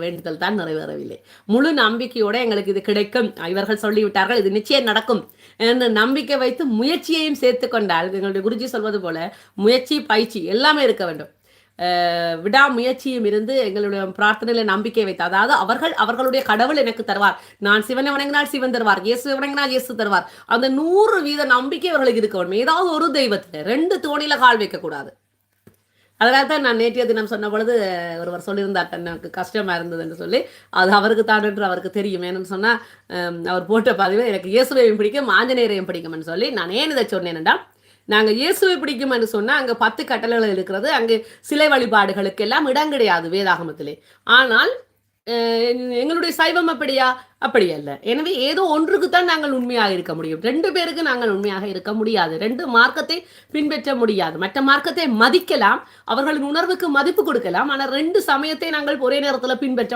வேண்டுதல் தான் நிறைவேறவில்லை. முழு நம்பிக்கையோட எங்களுக்கு இது கிடைக்கும், இவர்கள் சொல்லிவிட்டார்கள், இது நிச்சயம் நடக்கும் என்று நம்பிக்கை வைத்து முயற்சியையும் சேர்த்து கொண்டால், எங்களுடைய குருஜி சொல்வது போல முயற்சி, பயிற்சி எல்லாமே இருக்க வேண்டும். விடாமுயற்சியும் இருந்து எங்களுடைய பிரார்த்தனையில நம்பிக்கை வைத்து, அதாவது அவர்களுடைய கடவுள் எனக்கு தருவார், நான் சிவனை வணங்கினால் சிவன் தருவார், இயேசு வணங்கினால் இயேசு தருவார், அந்த 100% நம்பிக்கை அவர்களுக்கு இருக்க வேண்டும். ஏதாவது ஒரு தெய்வத்துல 2 தோணில கால் வைக்க கூடாது. அதனால தான் நான் நேற்றைய தினம் சொன்ன பொழுது ஒருவர் சொல்லியிருந்தார், எனக்கு கஷ்டமா இருந்தது என்று சொல்லி. அது அவருக்கு தான் என்று அவருக்கு தெரியும். ஏன்னு சொன்னா அவர் போட்ட பதிவு எனக்கு இயேசுவையும் பிடிக்கும், ஆஞ்சநேயரையும் பிடிக்கும்னு சொல்லி. நான் ஏன் இதை சொன்னேன் என்றால், நாங்க இயேசுவை பிடிக்கும் என்று சொன்னா அங்க 10 கட்டளைகள் இருக்கிறது, அங்கு சிலை வழிபாடுகளுக்கு எல்லாம் இடம் கிடையாது வேதாகமத்திலே. ஆனால் எங்களுடைய சைவம் அப்படியா? அப்படி அல்ல. எனவே ஏதோ ஒன்றுக்குத்தான் நாங்கள் உண்மையாக இருக்க முடியும். 2 பேருக்கு நாங்கள் உண்மையாக இருக்க முடியாது. 2 மார்க்கத்தை பின்பற்ற முடியாது. மற்ற மார்க்கத்தை மதிக்கலாம், அவர்களின் உணர்வுக்கு மதிப்பு கொடுக்கலாம். ஆனால் 2 சமயத்தை நாங்கள் ஒரே நேரத்தில் பின்பற்ற